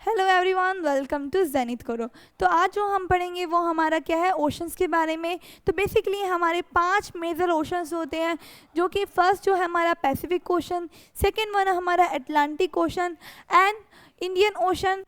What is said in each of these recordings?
Hello everyone, welcome to Zenith करो। तो आज जो हम पढ़ेंगे वो हमारा क्या है, ओशंस के बारे में। तो बेसिकली हमारे 5 मेजर ओशंस होते हैं, जो कि फर्स्ट जो है हमारा पैसिफिक ओशन, सेकंड वन हमारा Atlantic ocean and Indian ocean,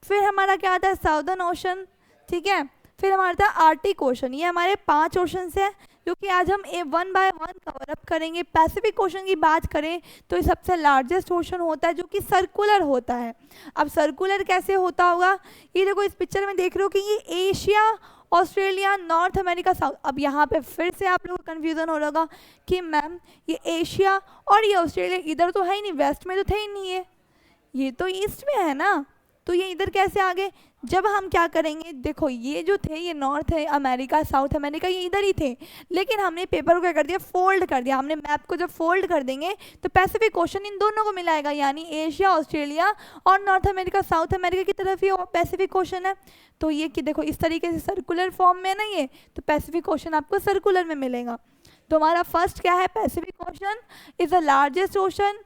फिर हमारा क्या आता है साउदर्न ओशन, ठीक है, फिर हमारा था आर्टिक ओशन। ये हमारे 5 ओशंस हैं जो कि आज हम one by one cover up करेंगे। पैसिफिक ओशन की बात करें तो ये सबसे लार्जेस्ट ओशन होता है जो कि सर्कुलर होता है। अब सर्कुलर कैसे होता होगा, ये देखो इस पिक्चर में देख रहे हो कि ये Asia, Australia, north America, south. अब यहाँ पे फिर से आप लोगों को कन्फ्यूजन हो रहा होगा कि मैम ये एशिया और ये ऑस्ट्रेलिया इधर तो है ही नहीं, वेस्ट में तो थे ही नहीं, ये तो ईस्ट में है ना, तो ये इधर कैसे आ गए। जब हम क्या करेंगे, देखो ये जो थे ये नॉर्थ है अमेरिका, साउथ अमेरिका, ये इधर ही थे, लेकिन हमने पेपर को क्या कर दिया, फोल्ड कर दिया। हमने मैप को जब फोल्ड कर देंगे तो पैसिफिक ओशन इन दोनों को मिलाएगा, यानी एशिया, ऑस्ट्रेलिया और नॉर्थ अमेरिका, साउथ अमेरिका की तरफ ही पैसिफिक ओशन है। तो ये कि देखो इस तरीके से सर्कुलर फॉर्म में ना, ये तो पैसिफिक ओशन आपको सर्कुलर में मिलेगा। तो हमारा फर्स्ट क्या है, Pacific ocean is the largest ocean.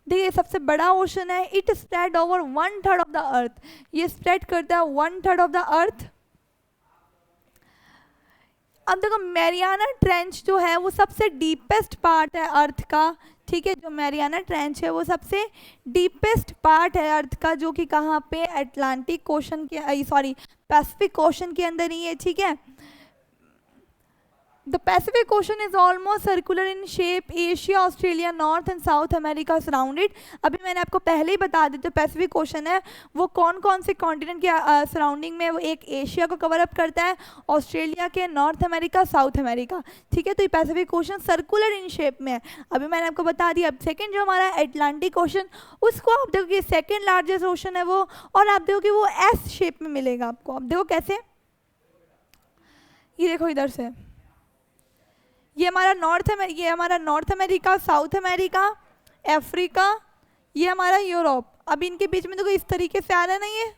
देखिए सबसे बड़ा ओशन है, it spread over 1/3 of the earth, ये स्प्रेड करता है 1/3 ऑफ द अर्थ। अब देखो मैरियाना ट्रेंच जो है वो सबसे डीपेस्ट पार्ट है अर्थ का, ठीक है, जो मैरियाना ट्रेंच है वो सबसे डीपेस्ट पार्ट है अर्थ का, जो कि कहाँ पे, अटलांटिक ओशन के, सॉरी पैसिफिक ओशन के अंदर ही है, ठीक है। The Pacific Ocean is almost circular in shape. Asia, Australia, North and South America surrounded. अभी मैंने आपको पहले ही बता दी, तो पैसिफिक ओशन है वो कौन कौन से कॉन्टिनेंट के सराउंडिंग में, वो एक एशिया को कवर अप करता है, ऑस्ट्रेलिया के, नॉर्थ अमेरिका, साउथ अमेरिका, ठीक है। तो ये Pacific ocean circular in shape में है, अभी मैंने आपको बता दिया। अब सेकेंड जो हमारा अटलांटिक ओशन, उसको आप देखो कि सेकेंड लार्जेस्ट ओशन है वो, और आप देखो कि वो एस शेप में मिलेगा आपको। अब देखो कैसे, ये देखो इधर से, ये हमारा north America, south America, Africa, ये हमारा यूरोप। अब इनके बीच में देखो इस तरीके से आ रहा है ना ये,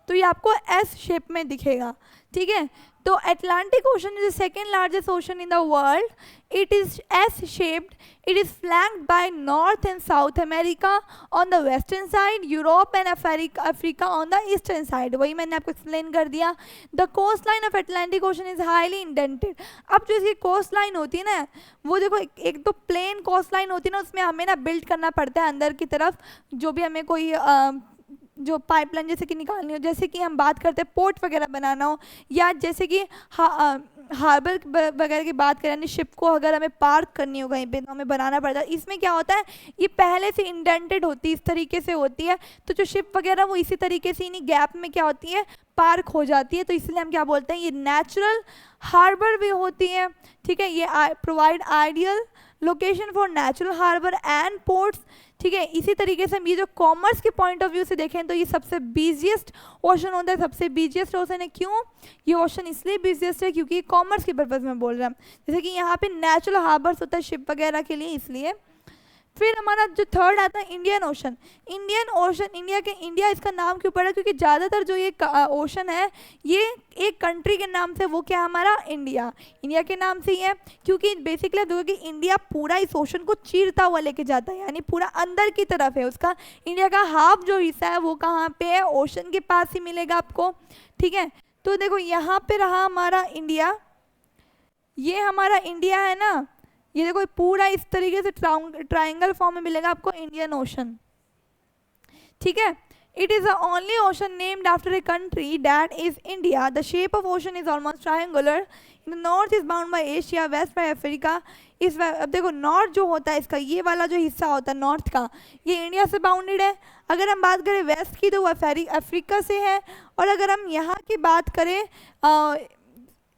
तो ये आपको एस शेप में दिखेगा, ठीक है। तो Atlantic Ocean is the second largest ocean in the world, it is S shaped, it is flanked by north and South America on the western side, Europe and Africa on the eastern side. वही मैंने आपको explain कर दिया। The coast line of Atlantic Ocean is highly indented. अब जो इसकी coast line होती है ना, वो देखो एक तो प्लेन कोस्ट लाइन होती है ना, उसमें हमें ना बिल्ड करना पड़ता है अंदर की तरफ, जो भी हमें कोई जो पाइपलाइन जैसे कि निकालनी हो, जैसे कि हम बात करते हैं पोर्ट वगैरह बनाना हो, या जैसे कि हार्बर वगैरह की बात करें, शिप को अगर हमें पार्क करनी हो कहीं पे तो हमें बनाना पड़ता है। इसमें क्या होता है, ये पहले से इंडेंटेड होती है, इस तरीके से होती है, तो जो शिप वगैरह वो इसी तरीके से इन्हीं गैप में क्या होती है, पार्क हो जाती है। तो इसलिए हम क्या बोलते हैं, ये नेचुरल हार्बर भी होती है, ठीक है। ये provide ideal location for natural harbour and ports, ठीक है। इसी तरीके से हम ये जो कॉमर्स के पॉइंट ऑफ व्यू से देखें तो ये सबसे बिजिएस्ट ओशन होता है, सबसे बिजिएस्ट ओशन है। क्यों ये ओशन इसलिए बिजिएस्ट है, क्योंकि कॉमर्स के पर्पज में बोल रहे हैं हम, जैसे कि यहाँ पे नेचुरल हार्बर्स होता है शिप वगैरह के लिए, इसलिए। फिर हमारा जो थर्ड आता है इंडियन ओशन। इंडिया इसका नाम क्यों पड़ा, क्योंकि ज़्यादातर जो ये ओशन है ये एक कंट्री के नाम से, वो क्या हमारा इंडिया के नाम से ही है, क्योंकि बेसिकली देखो कि इंडिया पूरा इस ओशन को चीरता हुआ लेके जाता है, यानी पूरा अंदर की तरफ है उसका। इंडिया का हाफ जो हिस्सा है वो कहाँ पे है, ओशन के पास ही मिलेगा आपको, ठीक है। तो देखो यहाँ पे रहा हमारा इंडिया, ये हमारा इंडिया है ना, ये देखो पूरा इस तरीके से ट्रायंगल फॉर्म में मिलेगा आपको इंडियन ओशन, ठीक है। It is the only ocean named after a country that is India. The shape of ocean is almost triangular. In the north is bound by Asia, west by Africa. अब देखो north जो होता है इसका, ये वाला जो हिस्सा होता है नॉर्थ का, ये इंडिया से बाउंडेड है। अगर हम बात करें वेस्ट की तो वो अफ्रीका से है, और अगर हम यहाँ की बात करें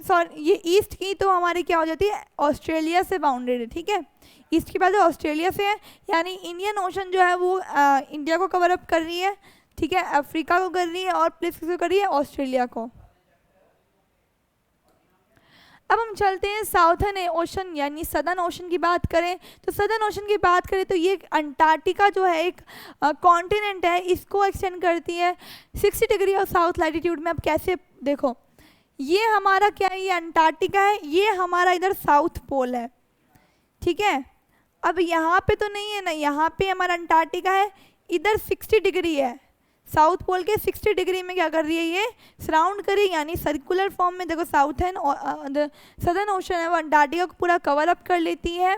ये ईस्ट की, तो हमारी क्या हो जाती है, ऑस्ट्रेलिया से बाउंडेड है, ठीक है। ईस्ट की बात है ऑस्ट्रेलिया से है, यानी इंडियन ओशन जो है वो इंडिया को कवर अप कर रही है, ठीक है, अफ्रीका को कर रही है, और प्लेस किसको कर रही है, ऑस्ट्रेलिया को। अब हम चलते हैं साउथर्न ओशन यानी सदर्न ओशन की बात करें, तो सदर्न ओशन की बात करें तो ये अंटार्कटिका जो है एक कॉन्टिनेंट है, इसको एक्सटेंड करती है 60 डिग्री और साउथ लैटिट्यूड में। अब कैसे, देखो ये हमारा क्या है, ये अंटार्कटिका है, ये हमारा इधर साउथ पोल है, ठीक है। अब यहाँ पे तो नहीं है ना, यहाँ पे हमारा अंटार्कटिका है, इधर 60 डिग्री है, साउथ पोल के 60 डिग्री में क्या कर रही है, ये सराउंड कर रही है, यानी सर्कुलर फॉर्म में देखो सदर्न ओशन है वो अंटार्कटिका को पूरा कवर अप कर लेती है।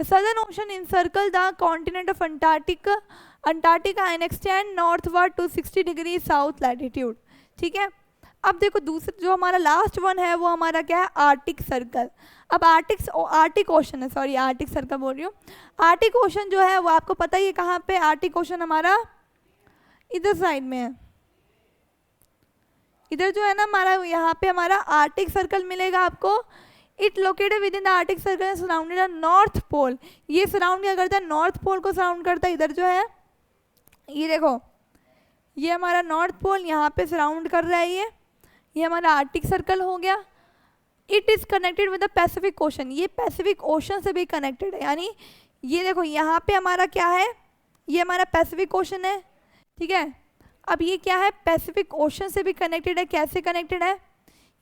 The Southern Ocean encircle the continent of Antarctica and extend northward to 60 degree south latitude. ठीक है, अब देखो दूसरा जो हमारा लास्ट वन है वो हमारा क्या है, आर्टिक सर्कल। अब आर्टिक ओशन है, सॉरी आर्टिक सर्कल बोल रही हूँ। आर्टिक ओशन जो है वो आपको पता ही है कहाँ पे, आर्टिक ओशन हमारा इधर साइड में है, इधर जो है ना हमारा, यहाँ पे हमारा आर्टिक सर्कल मिलेगा आपको। It located within the Arctic Circle surrounded the North Pole. ये सराउंड क्या करता है, नॉर्थ पोल को सराउंड करता है। इधर जो है ये देखो, ये हमारा नॉर्थ पोल यहाँ पे सराउंड कर रहा है, ये हमारा आर्टिक सर्कल हो गया। It is connected with the Pacific ocean, ये पैसिफिक ओशन से भी कनेक्टेड है, यानी ये देखो यहाँ पे हमारा क्या है, ये हमारा पैसिफिक ओशन है। ठीक है, अब ये क्या है, पैसिफिक ओशन से भी कनेक्टेड है। कैसे कनेक्टेड है,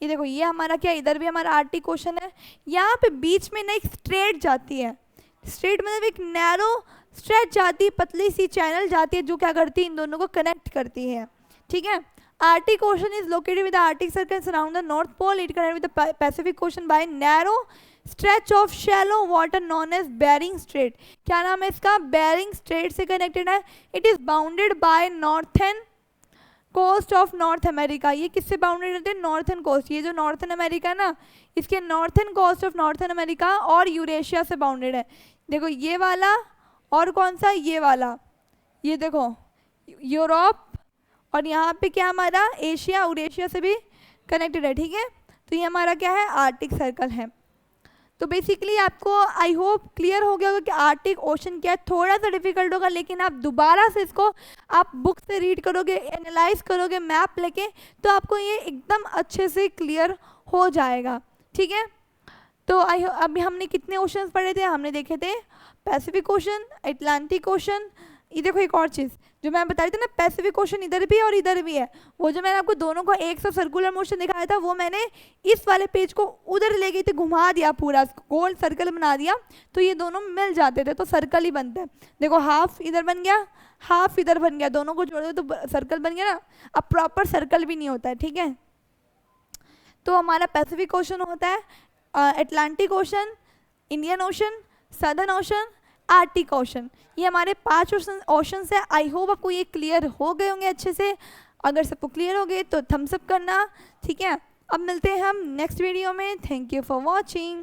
ये देखो ये हमारा क्या, इधर भी हमारा आर्टिक ओशन है, यहाँ पे बीच में ना एक स्ट्रेट जाती है, स्ट्रेट मतलब एक नैरो स्ट्रेच जाती है, पतली सी चैनल जाती है जो क्या करती है, इन दोनों को कनेक्ट करती है। ठीक है, Arctic Ocean is located with the Arctic Circle surround the North Pole. It connect with the Pacific Ocean by narrow stretch of shallow water known as Bering Strait. क्या नाम है इसका, बेरिंग स्ट्रेट से connected है। It is bounded by northern coast of North America. ये किससे bounded रहते हैं, नॉर्थन कोस्ट, ये जो नॉर्थन अमेरिका है ना, इसके northern coast of northern America और यूरेशिया से बाउंडेड है। देखो ये वाला और कौन सा, ये वाला, ये देखो यूरोप, और यहाँ पे क्या हमारा एशिया और एशिया से भी कनेक्टेड है। ठीक है, तो ये हमारा क्या है, आर्टिक सर्कल है। तो बेसिकली आपको आई होप क्लियर हो गया होगा कि आर्टिक ओशन क्या है। थोड़ा सा डिफिकल्ट होगा, लेकिन आप दोबारा से इसको आप बुक से रीड करोगे, एनालाइज करोगे मैप लेके, तो आपको ये एकदम अच्छे से क्लियर हो जाएगा। ठीक है, तो अभी हमने कितने ओशंस पढ़े थे, हमने देखे थे पैसिफिक ओशन, अटलांटिक ओशन। ये देखो एक और चीज़ जो मैं बता रही थी ना, पैसिफिक ओशन इधर भी है और इधर भी है, वो जो मैंने आपको दोनों को एक सा सर्कुलर मोशन दिखाया था, वो मैंने इस वाले पेज को उधर ले गई थी, घुमा दिया, पूरा गोल सर्कल बना दिया, तो ये दोनों मिल जाते थे, तो सर्कल ही बनते हैं। देखो हाफ इधर बन गया, हाफ इधर बन गया, दोनों को जोड़ दो तो सर्कल बन गया ना। अब प्रॉपर सर्कल भी नहीं होता है। ठीक है, तो हमारा पैसिफिक ओशन होता है, Atlantic ocean, Indian ocean, southern ocean, Arctic ocean, ये हमारे 5 ओशन है। आई होप आपको ये क्लियर हो गए होंगे अच्छे से। अगर सबको क्लियर हो गए तो थम्स अप करना। ठीक है, अब मिलते हैं हम नेक्स्ट वीडियो में। Thank you for watching.